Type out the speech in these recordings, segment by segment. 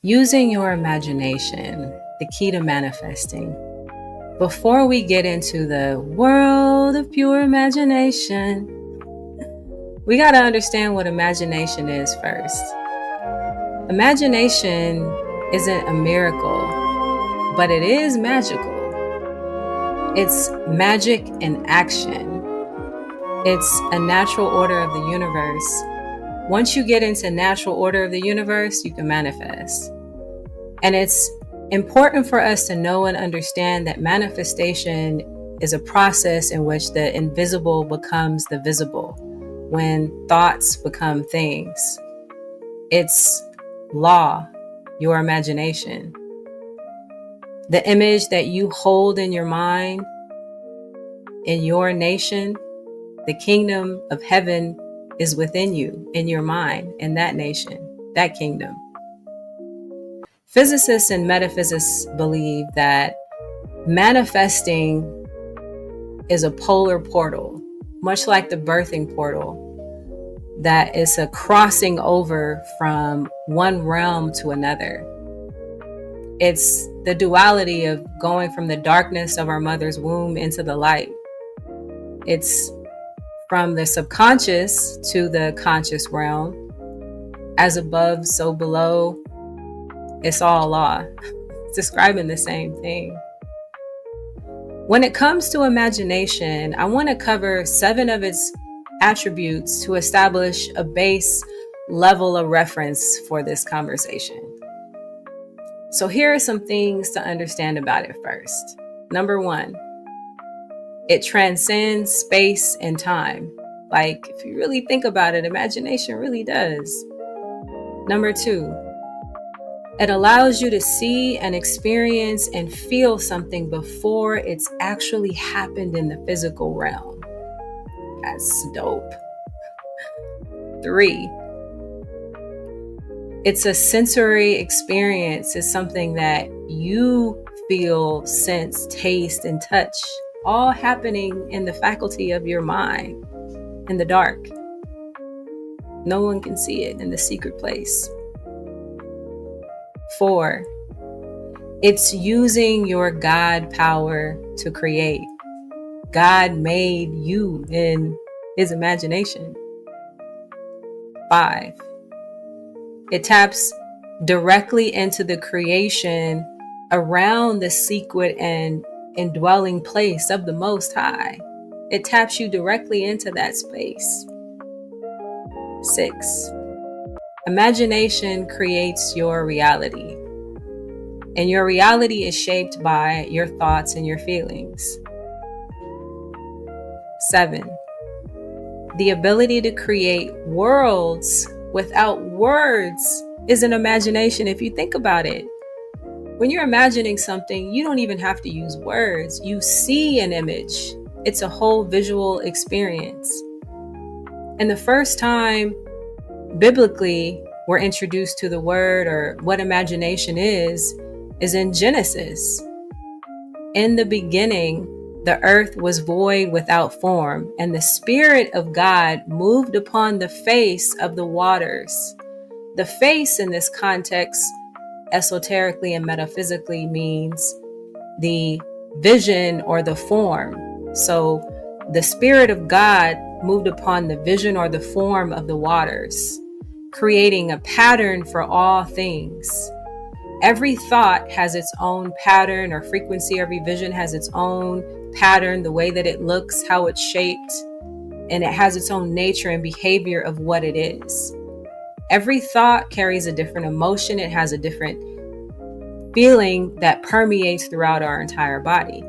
Using your imagination, the key to manifesting. Before we get into the world of pure imagination, we got to understand what imagination is first. Imagination isn't a miracle, but it is magical. It's magic in action. It's a natural order of the universe. Once you get into natural order of the universe, you can manifest. And it's important for us to know and understand that manifestation is a process in which the invisible becomes the visible, when thoughts become things. It's law, your imagination. The image that you hold in your mind, in your nation, the kingdom of heaven is within you, in your mind, in that nation, that kingdom. Physicists and metaphysicists believe that manifesting is a polar portal, much like the birthing portal, that is a crossing over from one realm to another. It's the duality of going from the darkness of our mother's womb into the light. It's from the subconscious to the conscious realm. As above, so below. It's all law. It's describing the same thing. When it comes to imagination, I want to cover 7 of its attributes to establish a base level of reference for this conversation. So here are some things to understand about it first. Number 1, it transcends space and time. Like, if you really think about it, imagination really does. Number 2, it allows you to see and experience and feel something before it's actually happened in the physical realm. That's dope. 3, it's a sensory experience. It's something that you feel, sense, taste, and touch, all happening in the faculty of your mind, in the dark. No one can see it, in the secret place. 4, it's using your God power to create. God made you in his imagination. 5, it taps directly into the creation around the secret and indwelling place of the Most High. It taps you directly into that space. 6, imagination creates your reality, and your reality is shaped by your thoughts and your feelings. 7, the ability to create worlds without words is an imagination if you think about it. When you're imagining something, you don't even have to use words. You see an image. It's a whole visual experience. And the first time biblically we're introduced to the word or what imagination is in Genesis. In the beginning, the earth was void without form, and the Spirit of God moved upon the face of the waters. The face in this context, esoterically and metaphysically, means the vision or the form. So the Spirit of God moved upon the vision or the form of the waters, creating a pattern for all things. Every thought has its own pattern or frequency. Every vision has its own pattern, the way that it looks, how it's shaped, and it has its own nature and behavior of what it is. Every thought carries a different emotion. It has a different feeling that permeates throughout our entire body.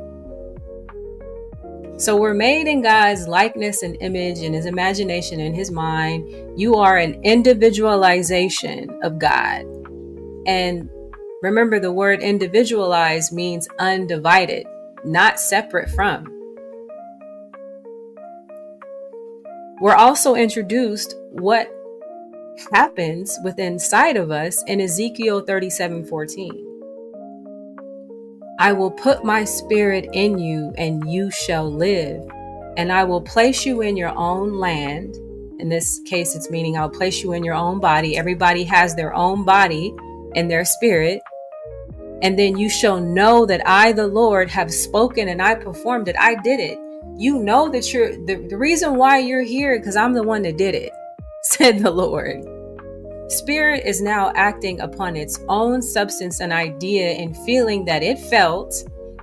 So we're made in God's likeness and image, in his imagination, in his mind. You are an individualization of God. And remember, the word individualized means undivided, not separate from. We're also introduced what happens within inside of us in Ezekiel 37:14. I will put my spirit in you and you shall live, and I will place you in your own land. In this case, it's meaning I'll place you in your own body. Everybody has their own body in their spirit. And then you shall know that I, the Lord, have spoken and I performed it. I did it. You know that the reason why you're here, because I'm the one that did it, said the Lord. Spirit is now acting upon its own substance and idea and feeling that it felt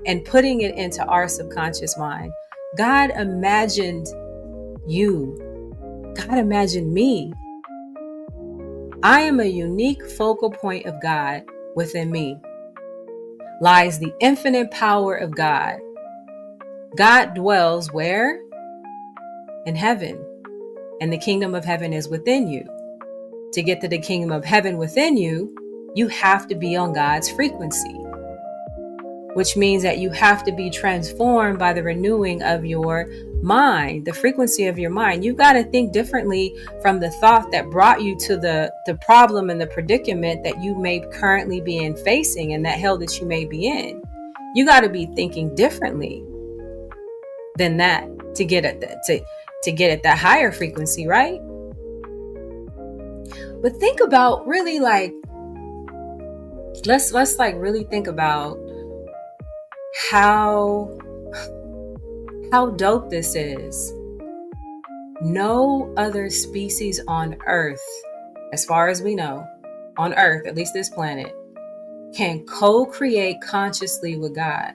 and putting it into our subconscious mind. God imagined you. God imagined me. I am a unique focal point of God. Within me lies the infinite power of God. God dwells where? In heaven. And the kingdom of heaven is within you. To get to the kingdom of heaven within you, you have to be on God's frequency, which means that you have to be transformed by the renewing of your mind, the frequency of your mind. You've got to think differently from the thought that brought you to the problem and the predicament that you may currently be facing and that hell that you may be in. You got to be thinking differently than that to get at that higher frequency, right? But think about really let's really think about how dope this is. No other species on Earth, as far as we know, on Earth, at least this planet, can co-create consciously with God.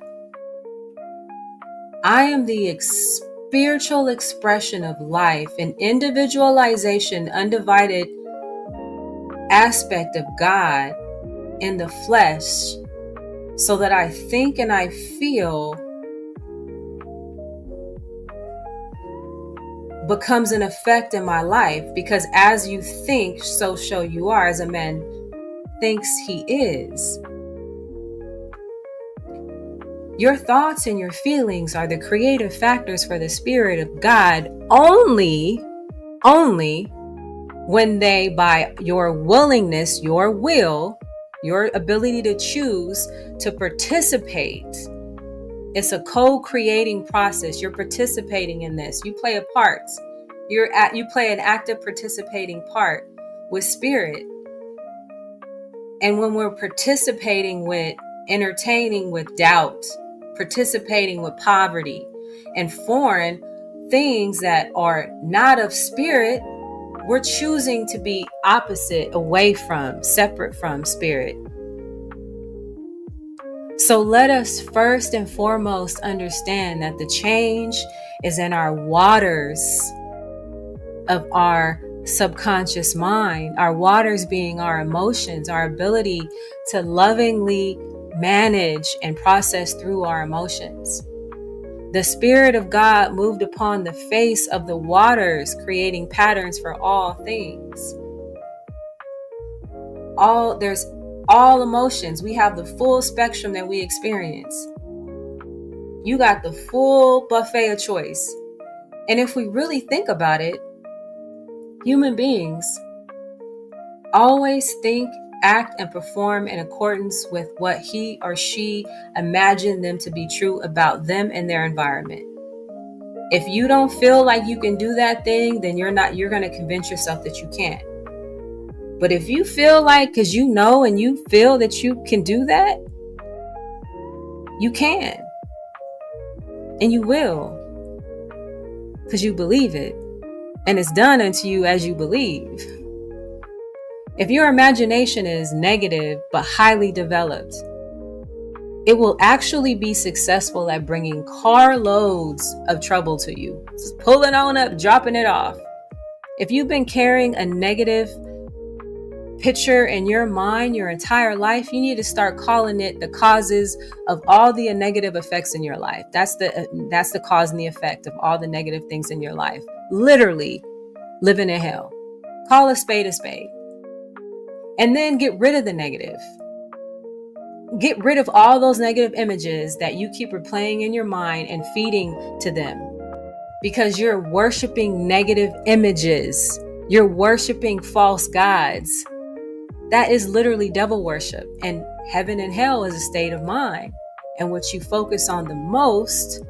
I am the spiritual expression of life, an individualization, undivided aspect of God in the flesh, so that I think and I feel becomes an effect in my life, because as you think, so shall you are, as a man thinks he is. Your thoughts and your feelings are the creative factors for the Spirit of God only when they, by your willingness, your will, your ability to choose to participate. It's a co-creating process. You're participating in this. You play a part. You play an active participating part with Spirit. And when we're participating with entertaining with doubt, participating with poverty and foreign things that are not of Spirit, we're choosing to be opposite, away from, separate from Spirit. So let us first and foremost understand that the change is in our waters of our subconscious mind, our waters being our emotions, our ability to lovingly manage and process through our emotions. The Spirit of God moved upon the face of the waters, creating patterns for all things. There's all emotions. We have the full spectrum that we experience. You got the full buffet of choice. And if we really think about it, human beings always think, act, and perform in accordance with what he or she imagined them to be true about them and their environment. If you don't feel like you can do that thing, then you're going to convince yourself that you can't. But if you feel like, because you know and you feel that you can do that, you can. And you will. Because you believe it. And it's done unto you as you believe. If your imagination is negative but highly developed, it will actually be successful at bringing carloads of trouble to you. Just pulling on up, dropping it off. If you've been carrying a negative picture in your mind your entire life, you need to start calling it the causes of all the negative effects in your life. That's the cause and the effect of all the negative things in your life. Literally living in hell. Call a spade a spade. And then get rid of the negative. Get rid of all those negative images that you keep replaying in your mind and feeding to them. Because you're worshiping negative images. You're worshiping false gods. That is literally devil worship. And heaven and hell is a state of mind. And what you focus on the most,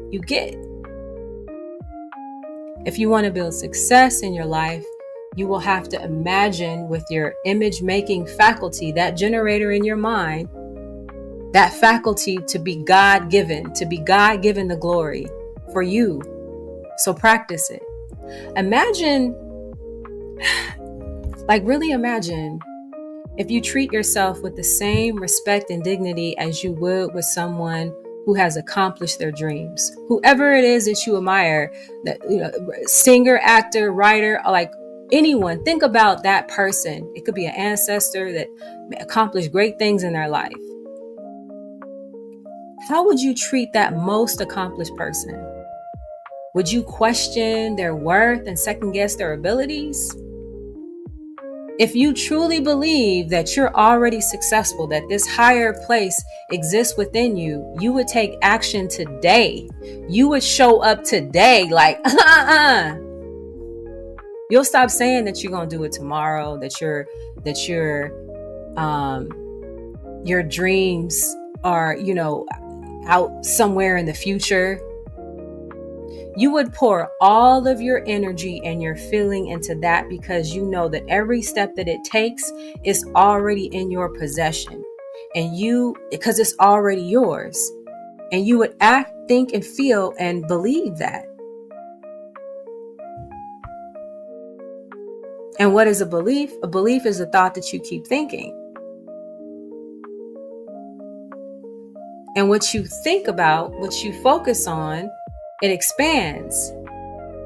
you get. If you want to build success in your life, You will have to imagine with your image making faculty, that generator in your mind, that faculty to be God given, the glory for you. So practice it. Imagine, like really imagine if you treat yourself with the same respect and dignity as you would with someone who has accomplished their dreams. Whoever it is that you admire, that singer, actor, writer, like anyone, think about that person. It could be an ancestor that accomplished great things in their life. How would you treat that most accomplished person? Would you question their worth and second guess their abilities? If you truly believe that you're already successful, that this higher place exists within you, you would take action today. You would show up today like, You'll stop saying that you're going to do it tomorrow, that your dreams are, out somewhere in the future. You would pour all of your energy and your feeling into that because you know that every step that it takes is already in your possession. And because it's already yours. And you would act, think, and feel and believe that. And what is a belief? A belief is a thought that you keep thinking. And what you think about, what you focus on, it expands.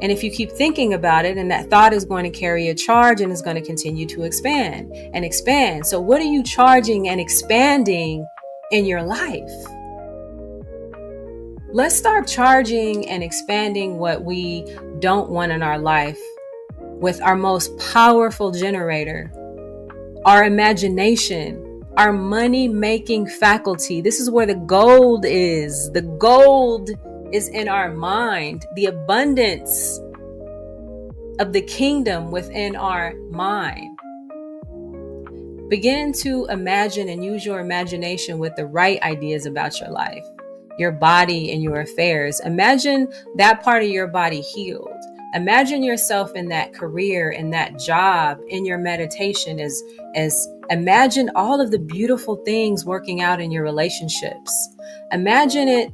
And if you keep thinking about it, and that thought is going to carry a charge and is going to continue to expand and expand. So what are you charging and expanding in your life? Let's start charging and expanding what we don't want in our life with our most powerful generator, our imagination, our money-making faculty. This is where the gold is. The gold is in our mind. The abundance of the kingdom within our mind. Begin to imagine and use your imagination with the right ideas about your life, your body, and your affairs. Imagine that part of your body healed. Imagine yourself in that career, in that job, in your meditation, as imagine all of the beautiful things working out in your relationships. Imagine it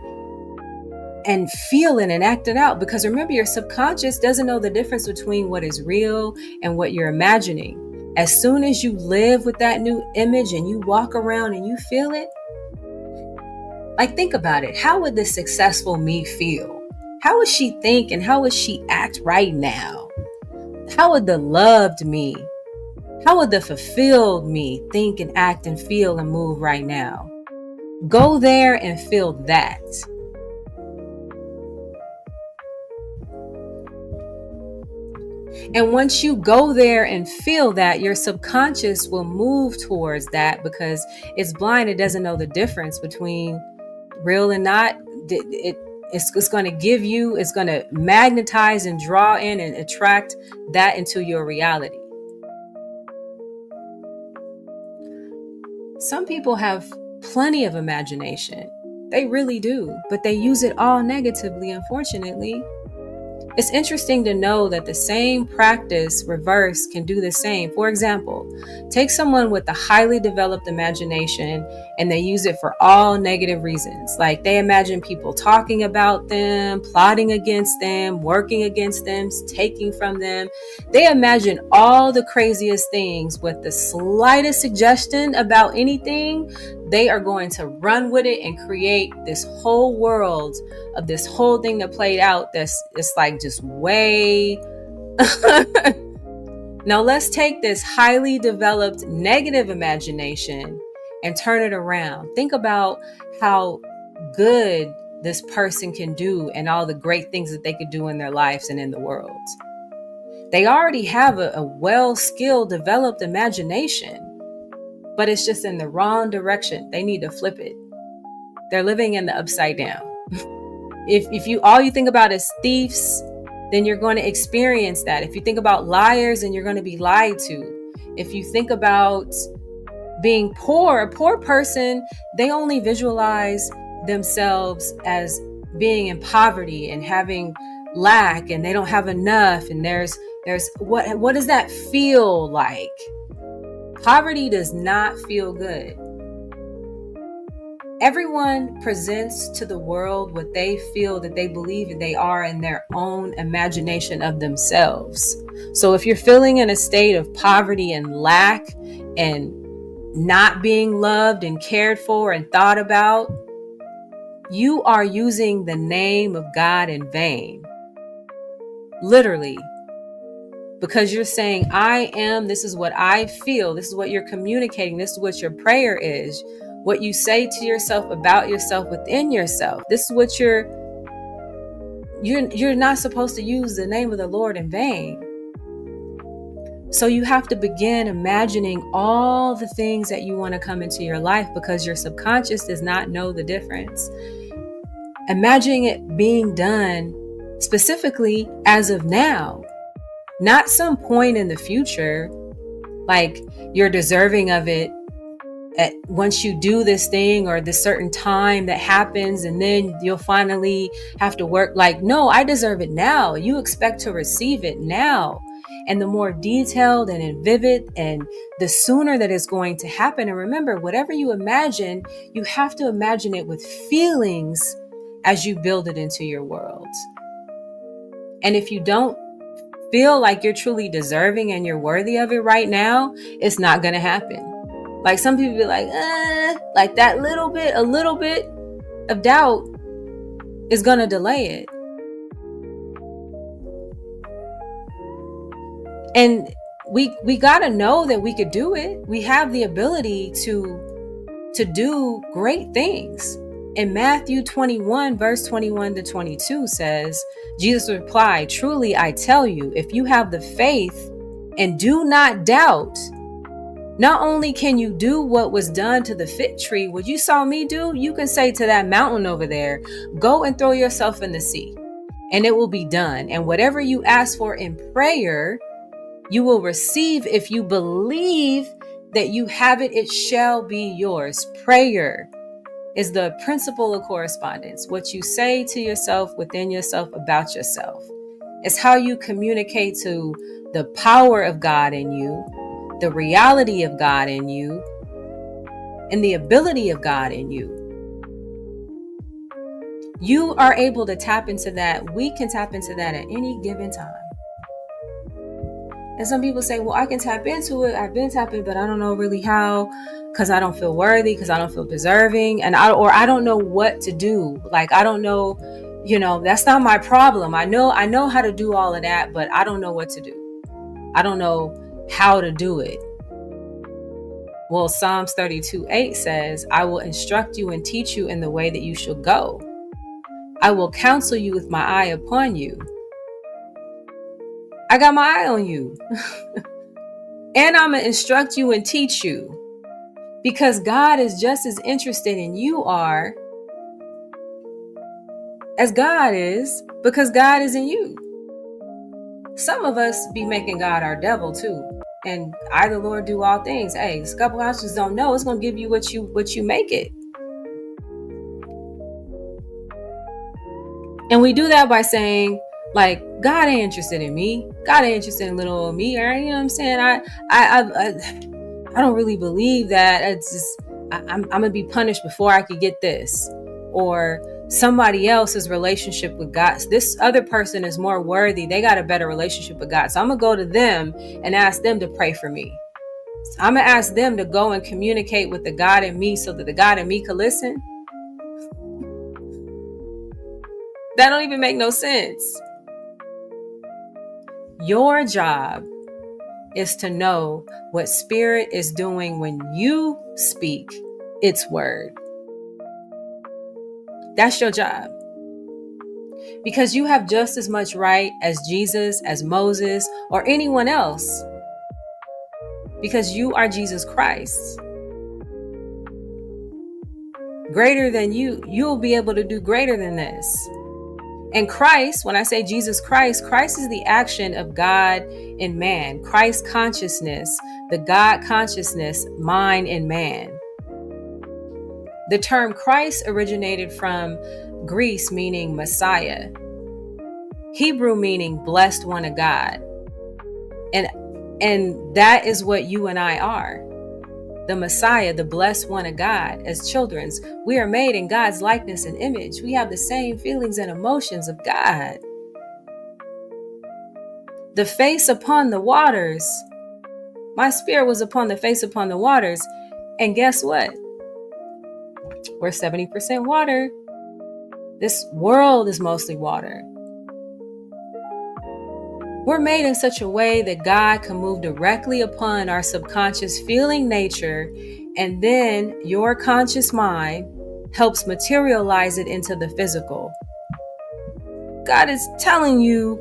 and feel it and act it out, because remember, your subconscious doesn't know the difference between what is real and what you're imagining. As soon as you live with that new image and you walk around and you feel it, like think about it. How would the successful me feel? How would she think and how would she act right now? How would the loved me, how would the fulfilled me think and act and feel and move right now? Go there and feel that. And once you go there and feel that, your subconscious will move towards that because it's blind. It doesn't know the difference between real and not. It's going to give you, it's going to magnetize and draw in and attract that into your reality. Some people have plenty of imagination. They really do, but they use it all negatively, unfortunately. It's interesting to know that the same practice reverse can do the same. For example, take someone with a highly developed imagination and they use it for all negative reasons. Like they imagine people talking about them, plotting against them, working against them, taking from them. They imagine all the craziest things with the slightest suggestion about anything. They are going to run with it and create this whole world of this whole thing that played out. It's like just way. Now let's take this highly developed negative imagination and turn it around. Think about how good this person can do and all the great things that they could do in their lives and in the world. They already have a well-skilled, developed imagination. But it's just in the wrong direction. They need to flip it. They're living in the upside down. If you all you think about is thieves, then you're going to experience that. If you think about liars, then you're going to be lied to. If you think about being poor, a poor person, they only visualize themselves as being in poverty and having lack, and they don't have enough, and there's There's what does that feel like? Poverty does not feel good. Everyone presents to the world what they feel that they believe that they are in their own imagination of themselves. So if you're feeling in a state of poverty and lack and not being loved and cared for and thought about, you are using the name of God in vain. Literally. Because you're saying, I am, this is what I feel, this is what you're communicating, this is what your prayer is, what you say to yourself about yourself within yourself. This is what you're not supposed to use the name of the Lord in vain. So you have to begin imagining all the things that you want to come into your life, because your subconscious does not know the difference. Imagining it being done specifically as of now, not some point in the future, like you're deserving of it once you do this thing or this certain time that happens, and then you'll finally have to work. Like, no, I deserve it now. You expect to receive it now. And the more detailed and vivid, and the sooner that it's going to happen. And remember, whatever you imagine, you have to imagine it with feelings as you build it into your world. And if you don't feel like you're truly deserving and you're worthy of it right now, it's not going to happen. Like some people be like that a little bit of doubt is going to delay it. And we got to know that we could do it. We have the ability to do great things. In Matthew 21, verse 21 to 22 says, Jesus replied, truly, I tell you, if you have the faith and do not doubt, not only can you do what was done to the fig tree, what you saw me do, you can say to that mountain over there, go and throw yourself in the sea, and it will be done. And whatever you ask for in prayer, you will receive if you believe that you have it, it shall be yours. Prayer is the principle of correspondence. What you say to yourself within yourself about yourself. It's how you communicate to the power of God in you, the reality of God in you, and the ability of God in you. You are able to tap into that. We can tap into that at any given time. And some people say, well, I can tap into it. I've been tapping, but I don't know really how, because I don't feel worthy, because I don't feel deserving. And I don't know what to do. Like, I don't know, that's not my problem. I know how to do all of that, but I don't know what to do. I don't know how to do it. Well, Psalms 32:8 says, I will instruct you and teach you in the way that you shall go. I will counsel you with my eye upon you. I got my eye on you. And I'm going to instruct you and teach you, because God is just as interested in you are as God is, because God is in you. Some of us be making God our devil too. And I, the Lord, do all things. Hey, a couple options don't know. It's going to give you what you make it. And we do that by saying, like, God ain't interested in me. God ain't interested in little old me. Or, you know what I'm saying? I don't really believe that. It's just, I'm going to be punished before I could get this. Or somebody else's relationship with God. This other person is more worthy. They got a better relationship with God. So I'm going to go to them and ask them to pray for me. I'm going to ask them to go and communicate with the God in me so that the God in me could listen. That don't even make no sense. Your job is to know what Spirit is doing when you speak its word. That's your job. Because you have just as much right as Jesus, as Moses, or anyone else. Because you are Jesus Christ. Greater than you, you'll be able to do greater than this. And Christ, when I say Jesus Christ, Christ is the action of God in man. Christ consciousness, the God consciousness, mind in man. The term Christ originated from Greece, meaning Messiah. Hebrew meaning blessed one of God. And that is what you and I are. The Messiah, the blessed one of God, as children's. We are made in God's likeness and image. We have the same feelings and emotions of God. The face upon the waters. My spirit was upon the face upon the waters. And guess what? We're 70% water. This world is mostly water. We're made in such a way that God can move directly upon our subconscious feeling nature, and then your conscious mind helps materialize it into the physical. God is telling you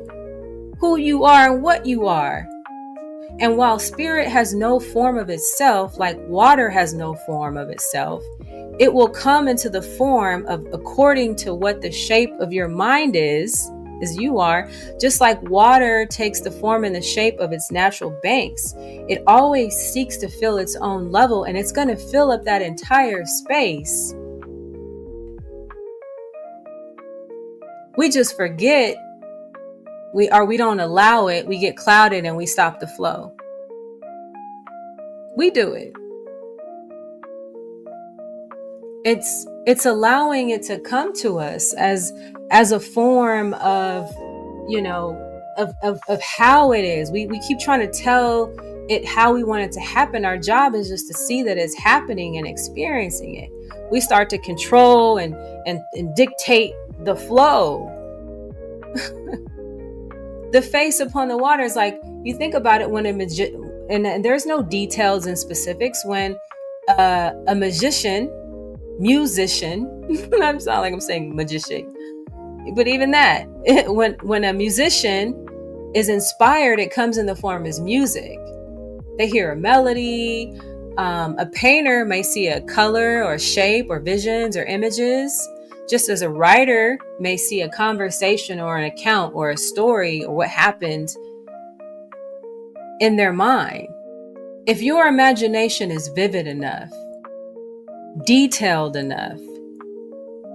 who you are and what you are. And while spirit has no form of itself, like water has no form of itself, it will come into the form of according to what the shape of your mind is, as you are. Just like water takes the form and the shape of its natural banks, it always seeks to fill its own level, and it's going to fill up that entire space. We just forget, we don't allow it. We get clouded and we stop the flow. We do it. It's allowing it to come to us as a form of, of how it is. We keep trying to tell it how we want it to happen. Our job is just to see that it's happening and experiencing it. We start to control and dictate the flow. The face upon the water is like, you think about it when and there's no details and specifics, when a musician, I sound like I'm saying magician, but even that, when a musician is inspired, it comes in the form as music. They hear a melody. A painter may see a color or shape or visions or images, just as a writer may see a conversation or an account or a story or what happened in their mind. If your imagination is vivid enough, detailed enough,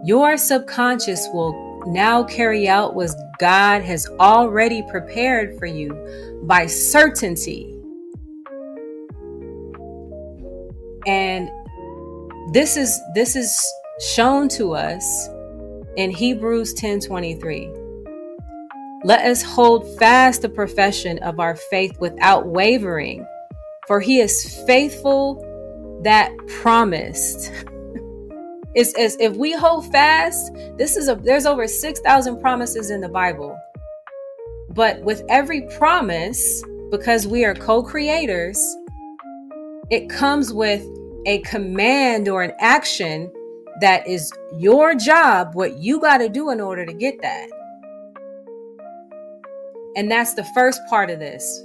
your subconscious will now carry out what God has already prepared for you by certainty. And this is shown to us in Hebrews 10:23. Let us hold fast the profession of our faith without wavering, for he is faithful that promised. It's as if we hold fast. There's over 6,000 promises in the Bible. But with every promise, because we are co-creators, it comes with a command or an action that is your job, what you got to do in order to get that. And that's the first part of this.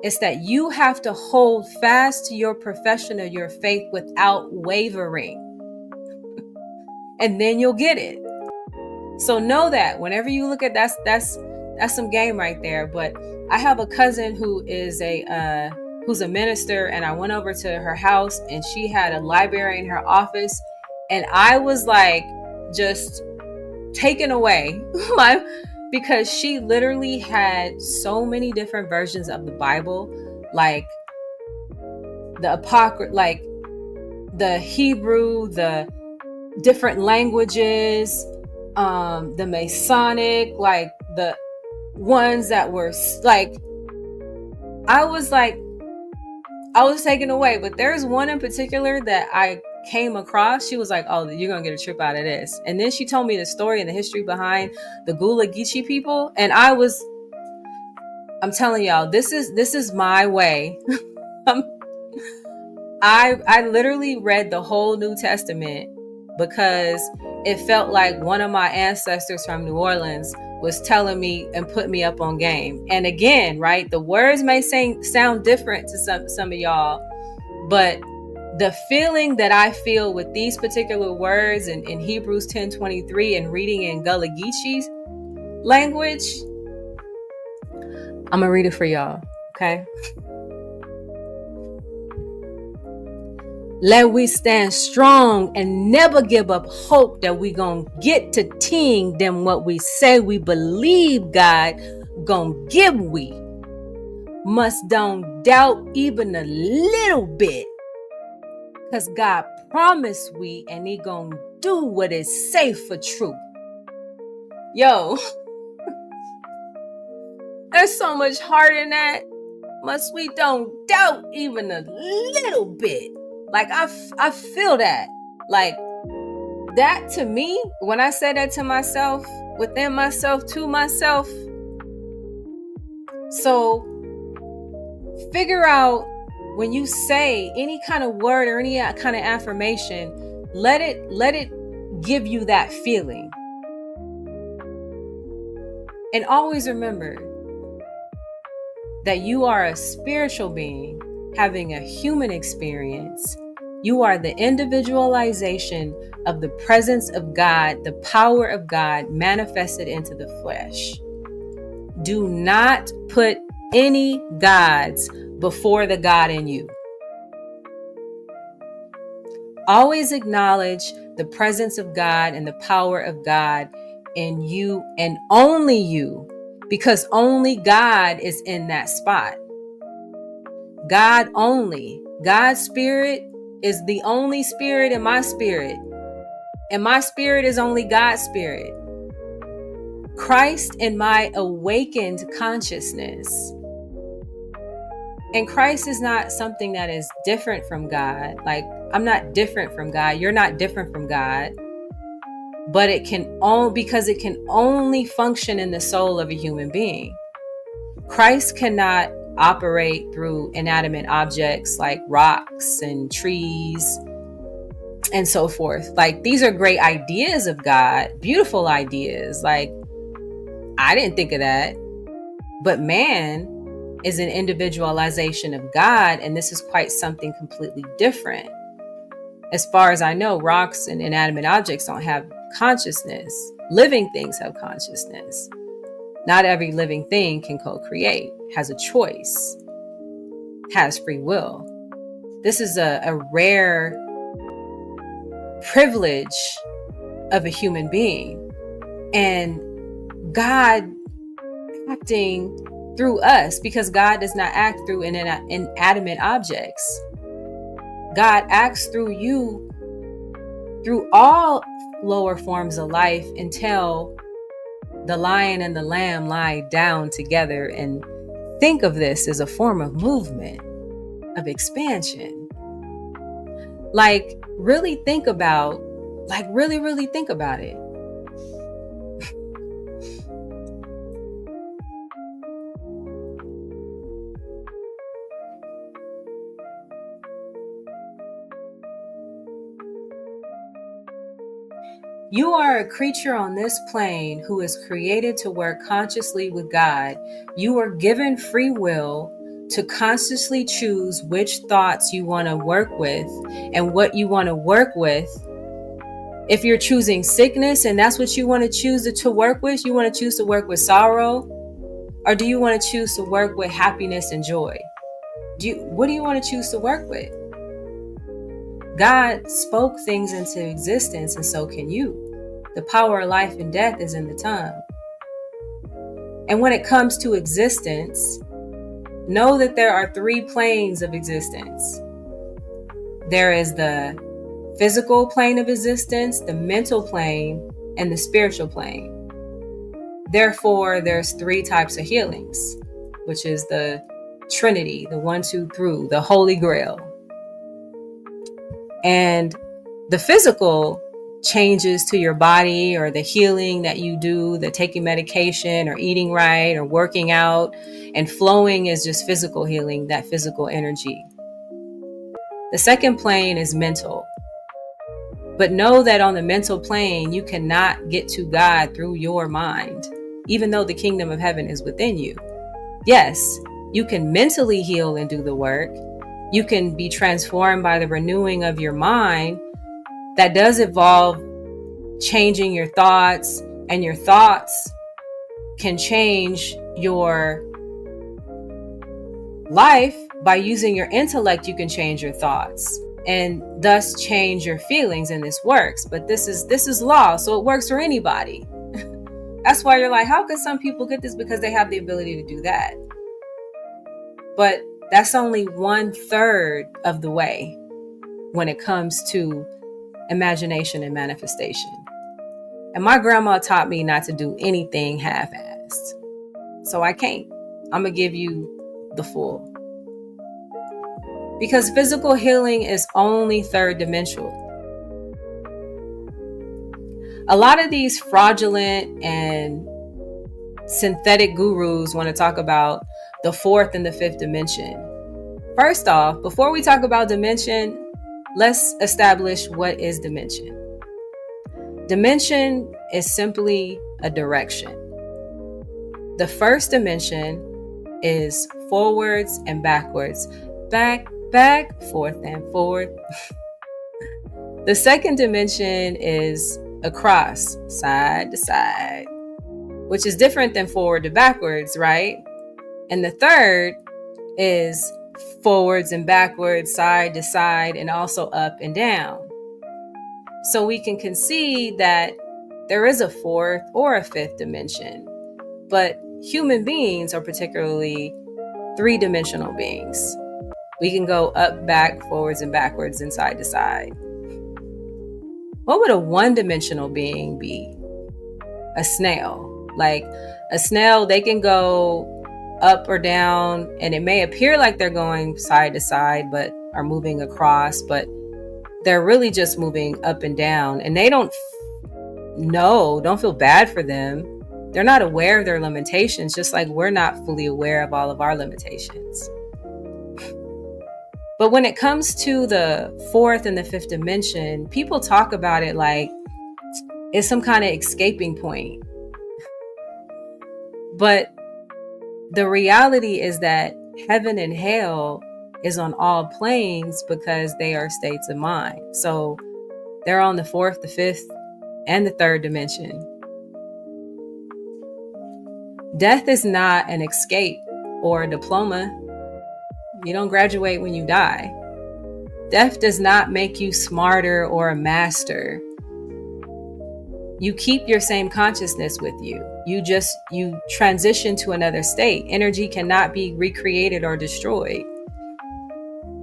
It's that you have to hold fast to your profession of your faith without wavering. And then you'll get it. So know that whenever you look at that's some game right there. But I have a cousin who is who's a minister, and I went over to her house and she had a library in her office, and I was like just taken away because she literally had so many different versions of the Bible, like the Apocrypha, like the Hebrew, the different languages, the Masonic, like the ones that were like, I was taken away. But there's one in particular that I came across. She was like, oh, you're gonna get a trip out of this. And then she told me the story and the history behind the Gullah Geechee people, and I'm telling y'all, this is my way. I literally read the whole New Testament because it felt like one of my ancestors from New Orleans was telling me and put me up on game. And again, right, the words may sound different to some of y'all, but the feeling that I feel with these particular words in Hebrews 10:23 and reading in Gullah Geechee's language, I'm gonna read it for y'all, okay? Let we stand strong and never give up hope that we gonna get to ting them what we say we believe God gonna give we. must don't doubt even a little bit. Cause God promised we, and he gonna do what is safe for truth. Yo, there's so much heart in that. Must we don't doubt even a little bit. Like I feel that. Like that to me, when I say that to myself, within myself, to myself. So figure out when you say any kind of word or any kind of affirmation, let it give you that feeling. And always remember that you are a spiritual being having a human experience. You are the individualization of the presence of God, the power of God manifested into the flesh. Do not put any gods before the God in you. Always acknowledge the presence of God and the power of God in you and only you, because only God is in that spot. God only. God's spirit is the only spirit in my spirit. And my spirit is only God's spirit. Christ in my awakened consciousness. And Christ is not something that is different from God. Like, I'm not different from God. You're not different from God. But it can only function in the soul of a human being. Christ cannot operate through inanimate objects like rocks and trees and so forth. Like, these are great ideas of God, beautiful ideas. Like, I didn't think of that. But man is an individualization of God, and this is quite something completely different. As far as I know, rocks and inanimate objects don't have consciousness. Living things have consciousness. Not every living thing can co-create, has a choice, has free will. This is a rare privilege of a human being. And God acting through us, because God does not act through inanimate objects. God acts through you, through all lower forms of life, until the lion and the lamb lie down together. And think of this as a form of movement, of expansion. Like, really think about, really think about it. You are a creature on this plane who is created to work consciously with God. You are given free will to consciously choose which thoughts you want to work with and what you want to work with. If you're choosing sickness and that's what you want to choose to work with, you want to choose to work with sorrow, or do you want to choose to work with happiness and joy? What do you want to choose to work with? God spoke things into existence, and so can you. The power of life and death is in the tongue. And when it comes to existence, know that there are 3 planes of existence. There is the physical plane of existence, the mental plane, and the spiritual plane. Therefore, there's 3 types of healings, which is the Trinity, the 1, 2, 3, the Holy Grail. And the physical changes to your body, or the healing that you do, the taking medication or eating right or working out, and flowing is just physical healing, that physical energy. The second plane is mental. But know that on the mental plane, you cannot get to God through your mind, even though the kingdom of heaven is within you. Yes, you can mentally heal and do the work. You can be transformed by the renewing of your mind. That does involve changing your thoughts, and your thoughts can change your life. By using your intellect, you can change your thoughts and thus change your feelings, and this works. But this is law, so it works for anybody. That's why you're like, how can some people get this? Because they have the ability to do that. But that's only 1/3 of the way when it comes to imagination and manifestation. And my grandma taught me not to do anything half-assed. So I can't. I'm going to give you the full. Because physical healing is only third dimensional. A lot of these fraudulent and synthetic gurus want to talk about the fourth and the fifth dimension. First off, before we talk about dimension, let's establish what is dimension. Dimension is simply a direction. The first dimension is forwards and backwards. Back, forth and forward. The second dimension is across, side to side, which is different than forward to backwards, right? And the third is forwards and backwards, side to side, and also up and down. So we can concede that there is a fourth or a fifth dimension, but human beings are particularly three-dimensional beings. We can go up, back, forwards, and backwards, and side to side. What would a one-dimensional being be? A snail. Like a snail, they can go up or down, and it may appear like they're going side to side, but are moving across, but they're really just moving up and down, and they don't feel bad for them. They're not aware of their limitations, just like we're not fully aware of all of our limitations. But when it comes to the fourth and the fifth dimension, people talk about it like it's some kind of escaping point. But the reality is that heaven and hell is on all planes because they are states of mind. So they're on the fourth, the fifth, and the third dimension. Death is not an escape or a diploma. You don't graduate when you die. Death does not make you smarter or a master. You keep your same consciousness with you. You transition to another state. Energy cannot be recreated or destroyed.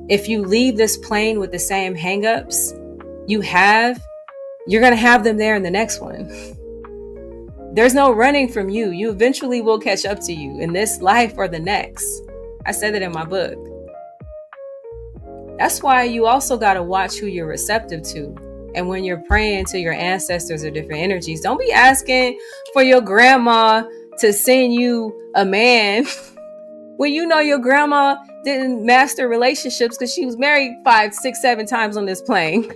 If you leave this plane with the same hangups you're going to have them there in the next one. There's no running from you. You eventually will catch up to you in this life or the next. I said that in my book. That's why you also got to watch who you're receptive to. And when you're praying to your ancestors or different energies, don't be asking for your grandma to send you a man when you know your grandma didn't master relationships because she was married 5, 6, 7 times on this plane.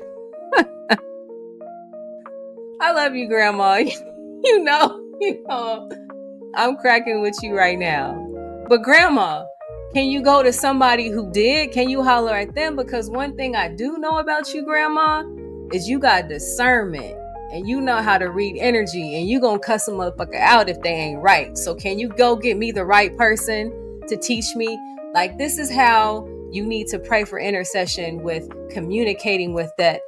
I love you, grandma. You know, I'm cracking with you right now. But grandma, can you go to somebody who did? Can you holler at them? Because one thing I do know about you, grandma, is you got discernment and you know how to read energy, and you gonna cuss a motherfucker out if they ain't right. So can you go get me the right person to teach me? Like, this is how you need to pray for intercession with communicating with that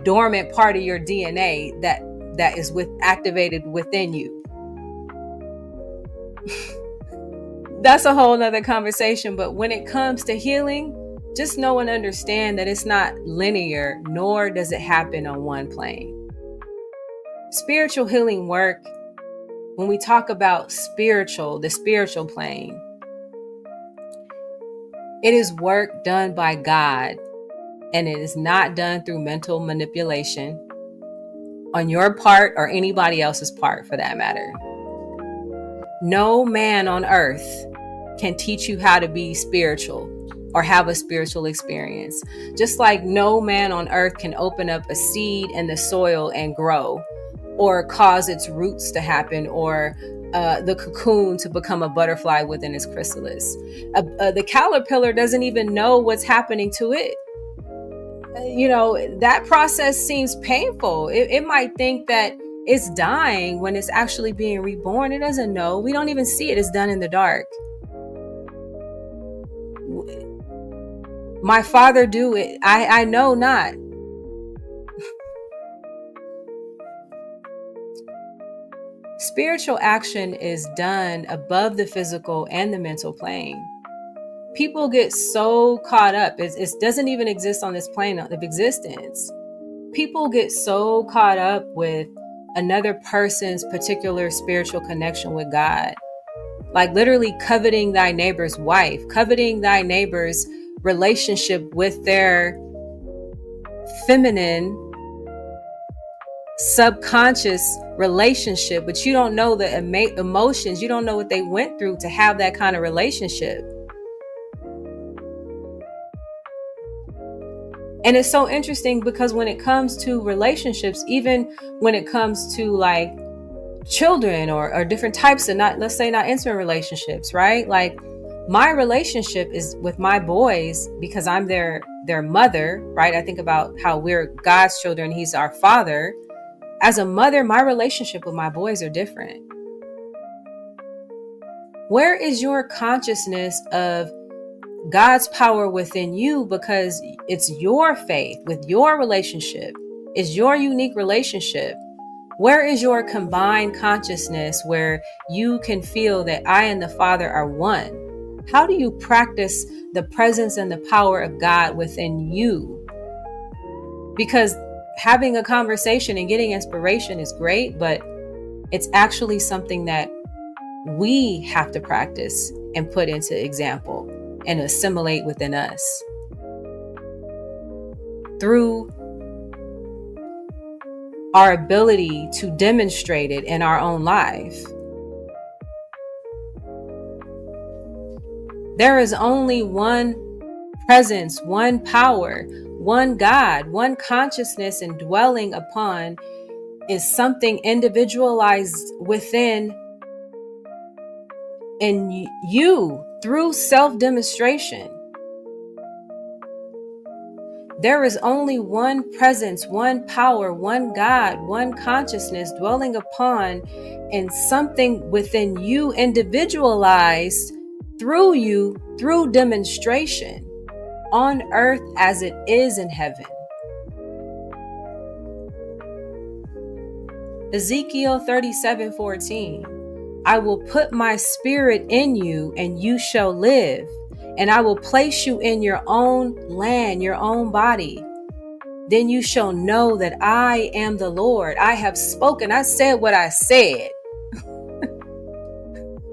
dormant part of your DNA that is activated within you. That's a whole nother conversation. But when it comes to healing, just know and understand that it's not linear, nor does it happen on one plane. Spiritual healing work, when we talk about the spiritual plane, it is work done by God, and it is not done through mental manipulation on your part or anybody else's part for that matter. No man on earth can teach you how to be spiritual or have a spiritual experience. Just like no man on earth can open up a seed in the soil and grow, or cause its roots to happen, or the cocoon to become a butterfly within its chrysalis. The caterpillar doesn't even know what's happening to it. That process seems painful. It might think that it's dying when it's actually being reborn. It doesn't know. We don't even see it. It's done in the dark. My father do it. I know not. Spiritual action is done above the physical and the mental plane. People get so caught up. It doesn't even exist on this plane of existence. People get so caught up with another person's particular spiritual connection with God. Like literally coveting thy neighbor's wife, coveting thy neighbor's relationship with their feminine subconscious relationship, but you don't know the emotions, you don't know what they went through to have that kind of relationship. And it's so interesting because when it comes to relationships, even when it comes to like children or different types of let's say not intimate relationships, right? Like my relationship is with my boys because I'm their mother, right? I think about how we're God's children, he's our father. As a mother, my relationship with my boys are different. Where is your consciousness of God's power within you? Because it's your faith with your relationship, it's your unique relationship. Where is your combined consciousness where you can feel that I and the Father are one? How do you practice the presence and the power of God within you? Because having a conversation and getting inspiration is great, but it's actually something that we have to practice and put into example and assimilate within us through our ability to demonstrate it in our own life. There is only one presence, one power, one God, one consciousness, and dwelling upon is something individualized within in you through self-demonstration. There is only one presence, one power, one God, one consciousness dwelling upon in something within you, individualized through you, through demonstration, on earth as it is in heaven. Ezekiel 37:14. I will put my spirit in you and you shall live, and I will place you in your own land, your own body. Then you shall know that I am the Lord. I have spoken. I said what I said.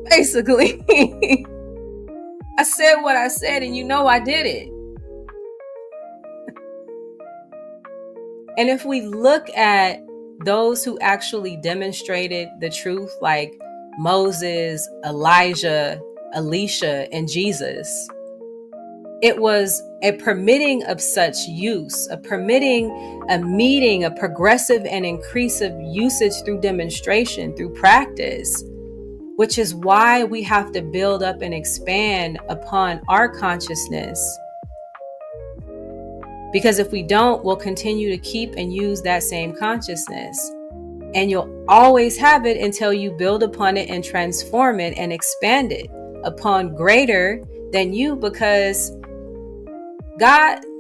Basically, I said what I said, and you know I did it. And if we look at those who actually demonstrated the truth, like Moses, Elijah, Elisha, and Jesus, it was a permitting of such use, a permitting, a meeting, a progressive and increasive usage through demonstration, through practice, which is why we have to build up and expand upon our consciousness. Because if we don't, we'll continue to keep and use that same consciousness. And you'll always have it until you build upon it and transform it and expand it upon greater than you, because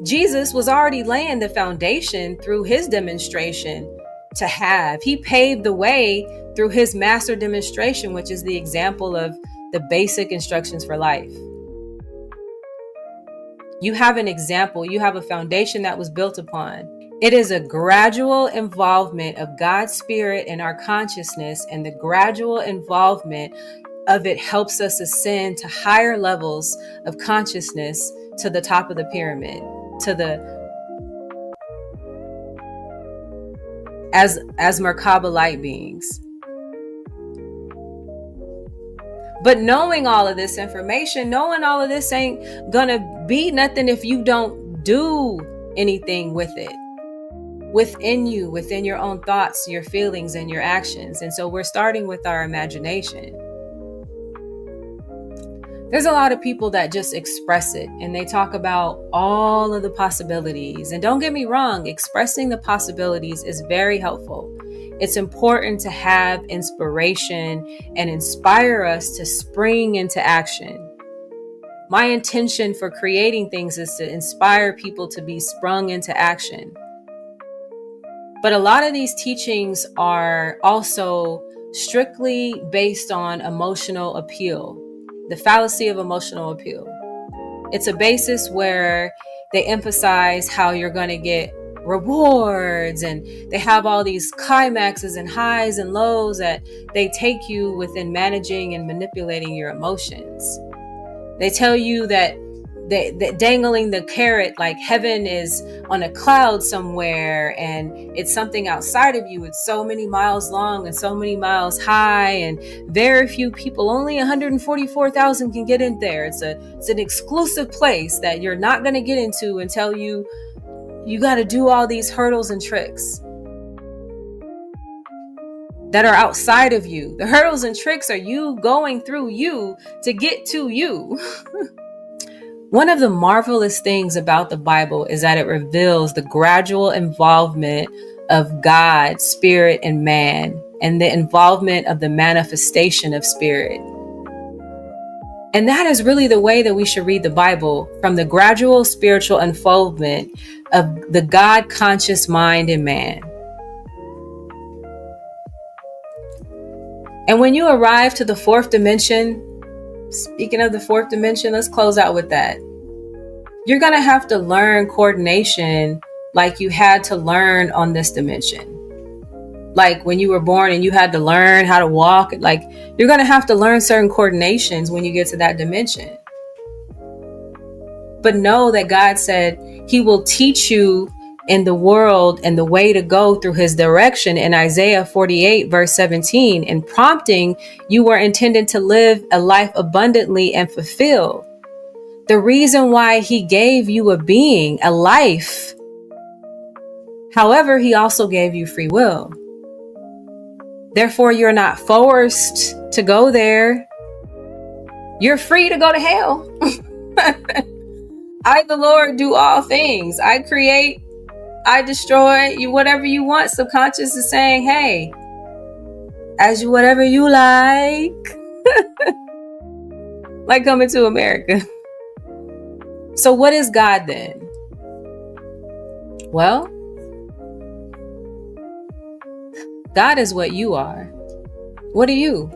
Jesus was already laying the foundation through his demonstration to have. He paved the way through his master demonstration, which is the example of the basic instructions for life. You have an example, you have a foundation that was built upon. It is a gradual involvement of God's spirit in our consciousness, and the gradual involvement of it helps us ascend to higher levels of consciousness, to the top of the pyramid, to the as Merkaba light beings. But knowing all of this information, knowing all of this ain't gonna be nothing if you don't do anything with it within you, within your own thoughts, your feelings, and your actions. And so we're starting with our imagination. There's a lot of people that just express it and they talk about all of the possibilities. And don't get me wrong, expressing the possibilities is very helpful. It's important to have inspiration and inspire us to spring into action. My intention for creating things is to inspire people to be sprung into action. But a lot of these teachings are also strictly based on emotional appeal, the fallacy of emotional appeal. It's a basis where they emphasize how you're going to get rewards, and they have all these climaxes and highs and lows that they take you within managing and manipulating your emotions. They tell you that dangling the carrot, like heaven is on a cloud somewhere and it's something outside of you. It's so many miles long and so many miles high, and very few people, only 144,000 can get in there. It's an exclusive place that you're not going to get into until you got to do all these hurdles and tricks that are outside of you. The hurdles and tricks are you going through you to get to you. One of the marvelous things about the Bible is that it reveals the gradual involvement of God, spirit, and man, and the involvement of the manifestation of spirit. And that is really the way that we should read the Bible, from the gradual spiritual unfoldment of the God conscious mind in man. And when you arrive to the fourth dimension, speaking of the fourth dimension, let's close out with that. You're going to have to learn coordination like you had to learn on this dimension. Like when you were born and you had to learn how to walk, like you're going to have to learn certain coordinations when you get to that dimension. But know that God said he will teach you in the world and the way to go through his direction in Isaiah 48 verse 17, and prompting you were intended to live a life abundantly and fulfilled. The reason why he gave you a being, a life. However, he also gave you free will. Therefore, you're not forced to go there. You're free to go to hell. I, the Lord, do all things. I create, I destroy, you whatever you want. Subconscious is saying, hey, as you whatever you like. Like Coming to America. So what is God then? Well, God is what you are. What are you?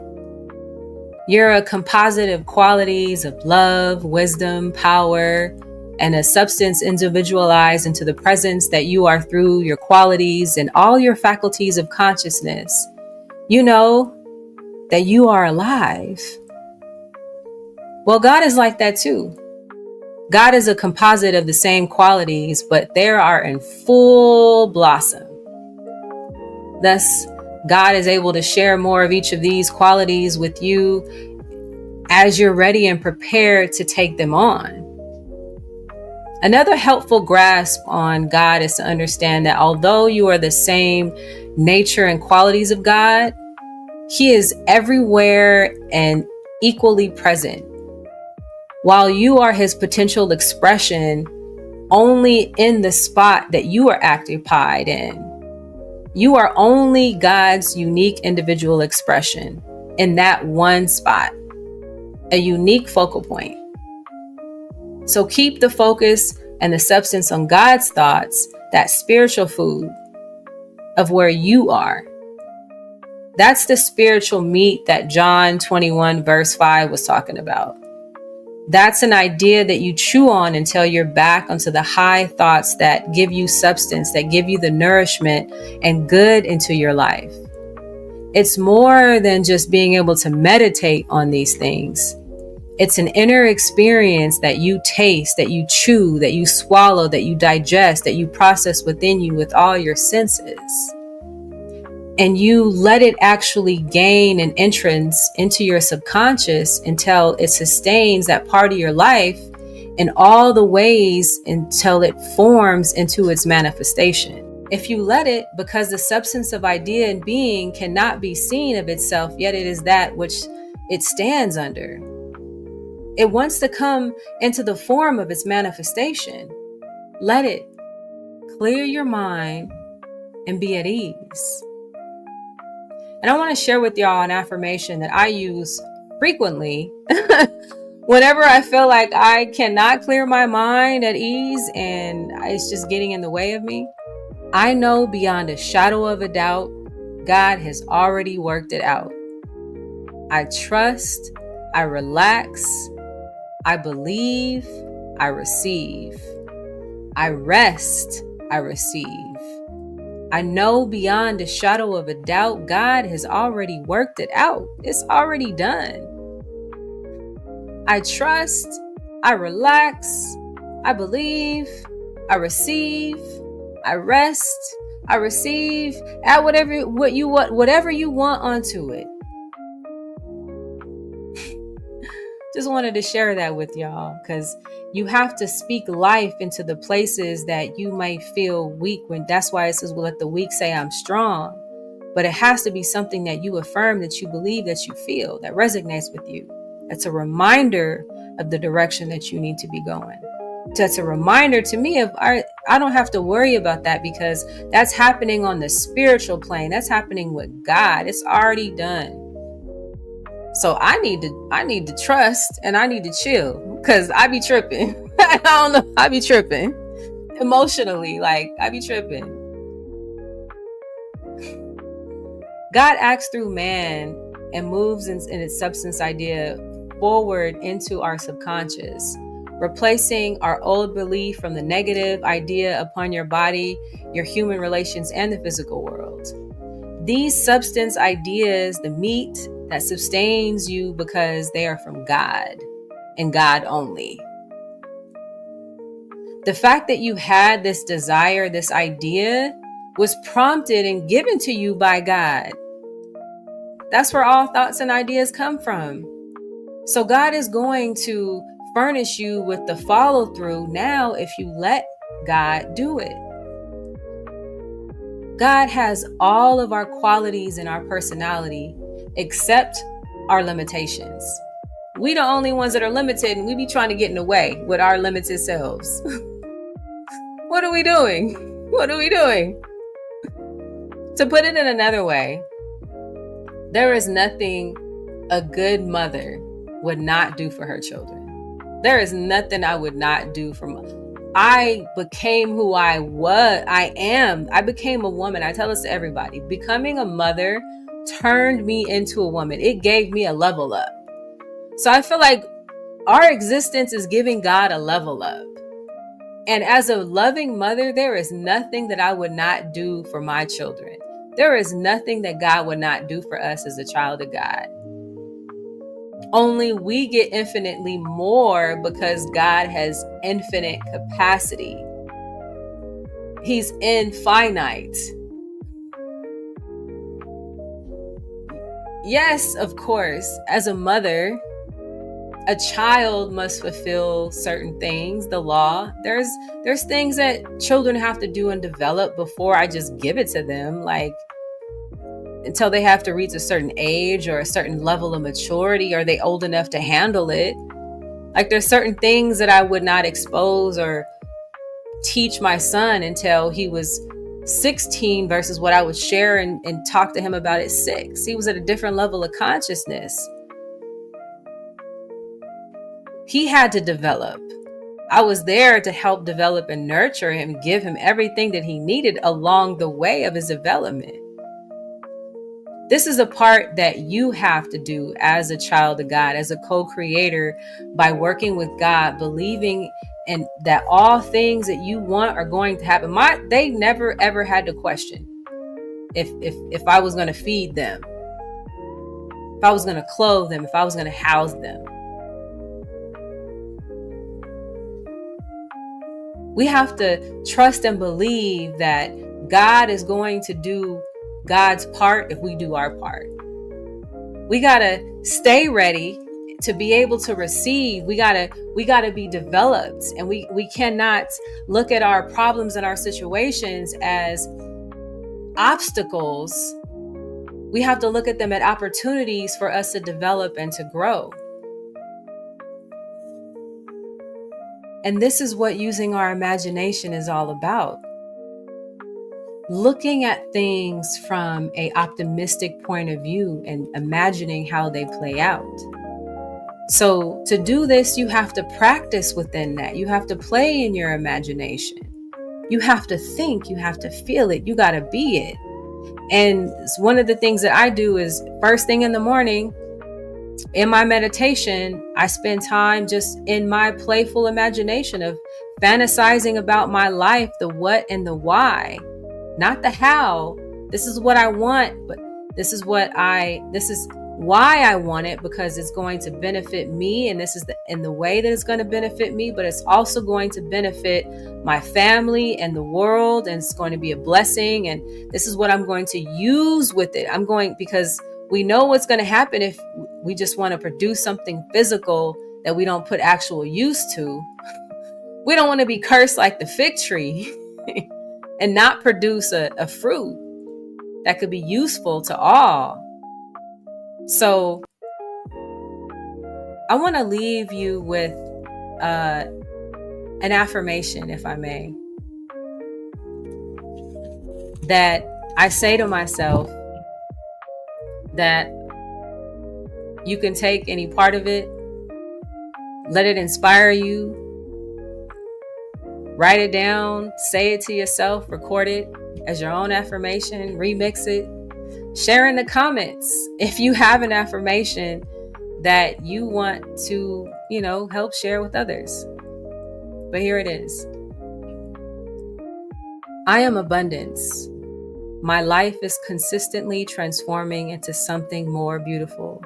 You're a composite of qualities of love, wisdom, power, and a substance individualized into the presence that you are through your qualities and all your faculties of consciousness. You know that you are alive. Well, God is like that too. God is a composite of the same qualities, but they are in full blossom. Thus, God is able to share more of each of these qualities with you as you're ready and prepared to take them on. Another helpful grasp on God is to understand that although you are the same nature and qualities of God, he is everywhere and equally present. While you are his potential expression only in the spot that you are occupied in. You are only God's unique individual expression in that one spot, a unique focal point. So keep the focus and the substance on God's thoughts, that spiritual food of where you are. That's the spiritual meat that John 21 verse 5 was talking about. That's an idea that you chew on until you're back onto the high thoughts that give you substance, that give you the nourishment and good into your life. It's more than just being able to meditate on these things. It's an inner experience that you taste, that you chew, that you swallow, that you digest, that you process within you with all your senses. And you let it actually gain an entrance into your subconscious until it sustains that part of your life in all the ways until it forms into its manifestation. If you let it, because the substance of idea and being cannot be seen of itself, yet it is that which it stands under. It wants to come into the form of its manifestation. Let it clear your mind and be at ease. And I want to share with y'all an affirmation that I use frequently whenever I feel like I cannot clear my mind at ease and it's just getting in the way of me. I know beyond a shadow of a doubt, God has already worked it out. I trust, I relax, I believe, I receive. I rest, I receive. I know beyond a shadow of a doubt, God has already worked it out. It's already done. I trust, I relax, I believe, I receive, I rest, I receive. Add whatever you want onto it. Just wanted to share that with y'all, because you have to speak life into the places that you might feel weak. When that's why it says, well, let the weak say I'm strong. But it has to be something that you affirm, that you believe, that you feel, that resonates with you. That's a reminder of the direction that you need to be going. That's a reminder to me of I don't have to worry about that, because that's happening on the spiritual plane. That's happening with God. It's already done. So I need to trust, and I need to chill, because I be tripping. I don't know. I be tripping emotionally. Like, I be tripping. God acts through man and moves in its substance idea forward into our subconscious, replacing our old belief from the negative idea upon your body, your human relations, and the physical world. These substance ideas, the meat that sustains you, because they are from God and God only. The fact that you had this desire, this idea, was prompted and given to you by God. That's where all thoughts and ideas come from. So God is going to furnish you with the follow through now if you let God do it. God has all of our qualities in our personality except our limitations. We the only ones that are limited, and we be trying to get in the way with our limited selves. What are we doing? What are we doing? To put it in another way, there is nothing a good mother would not do for her children. There is nothing I would not do for I became who I am. I became a woman. I tell this to everybody. Becoming a mother turned me into a woman. It gave me a level up. So I feel like our existence is giving God a level up. And as a loving mother, there is nothing that I would not do for my children. There is nothing that God would not do for us as a child of God. Only we get infinitely more because God has infinite capacity. He's infinite. Yes, of course, as a mother, a child must fulfill certain things, the law. There's things that children have to do and develop before I just give it to them, like until they have to reach a certain age or a certain level of maturity. Are they old enough to handle it? Like, there's certain things that I would not expose or teach my son until he was 16 versus what I would share and talk to him about at 6. He was at a different level of consciousness. He had to develop. I was there to help develop and nurture him, give him everything that he needed along the way of his development. This is a part that you have to do as a child of God, as a co-creator, by working with God, believing in that all things that you want are going to happen. They never ever had to question if I was going to feed them, if I was going to clothe them, if I was going to house them. We have to trust and believe that God is going to do God's part if we do our part. We got to stay ready to be able to receive. We got to be developed, and we cannot look at our problems and our situations as obstacles. We have to look at them as opportunities for us to develop and to grow. And this is what using our imagination is all about. Looking at things from an optimistic point of view and imagining how they play out. So to do this, you have to practice within that. You have to play in your imagination. You have to think, you have to feel it, you got to be it. And one of the things that I do is first thing in the morning, In my meditation, I spend time just in my playful imagination of fantasizing about my life, the what and the why, not the how. This is what I want, but this is why I want it, because it's going to benefit me, and this is in the way that it's going to benefit me, but it's also going to benefit my family and the world, and it's going to be a blessing, and this is what I'm going to use with it. Because we know what's going to happen if we just want to produce something physical that we don't put actual use to. We don't want to be cursed like the fig tree and not produce a fruit that could be useful to all. So I want to leave you with an affirmation, if I may, that I say to myself, that you can take any part of it, let it inspire you, write it down, say it to yourself, record it as your own affirmation, remix it, share in the comments if you have an affirmation that you want to, help share with others. But here it is. I am abundance. My life is consistently transforming into something more beautiful.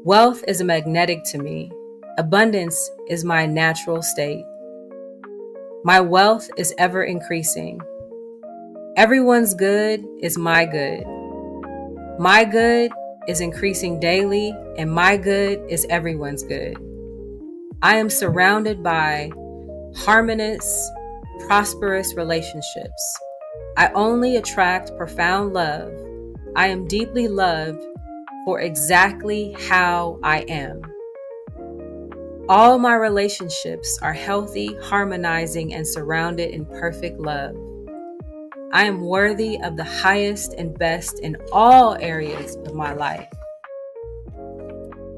Wealth is magnetic to me. Abundance is my natural state. My wealth is ever increasing. Everyone's good is my good. My good is increasing daily, and my good is everyone's good. I am surrounded by harmonious, prosperous relationships. I only attract profound love. I am deeply loved for exactly how I am. All my relationships are healthy, harmonizing, and surrounded in perfect love. I am worthy of the highest and best in all areas of my life.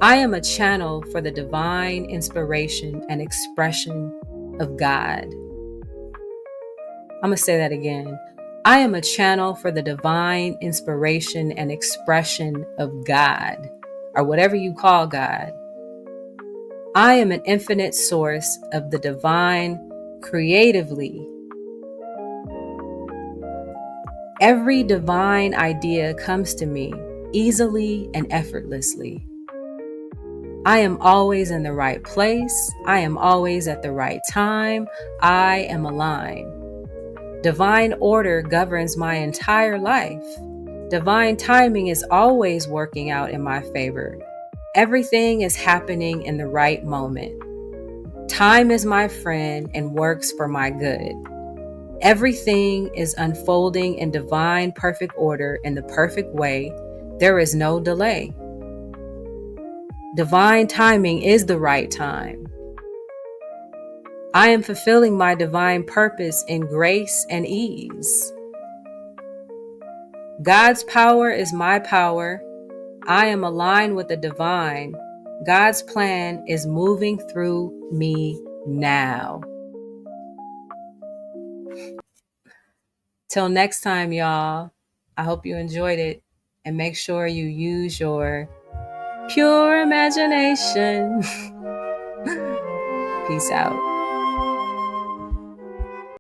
I am a channel for the divine inspiration and expression of God. I'm going to say that again. I am a channel for the divine inspiration and expression of God, or whatever you call God. I am an infinite source of the divine creatively. Every divine idea comes to me easily and effortlessly. I am always in the right place. I am always at the right time. I am aligned. Divine order governs my entire life. Divine timing is always working out in my favor. Everything is happening in the right moment. Time is my friend and works for my good. Everything is unfolding in divine perfect order in the perfect way. There is no delay. Divine timing is the right time. I am fulfilling my divine purpose in grace and ease. God's power is my power. I am aligned with the divine. God's plan is moving through me now. Till next time, y'all. I hope you enjoyed it, and make sure you use your pure imagination. Peace out.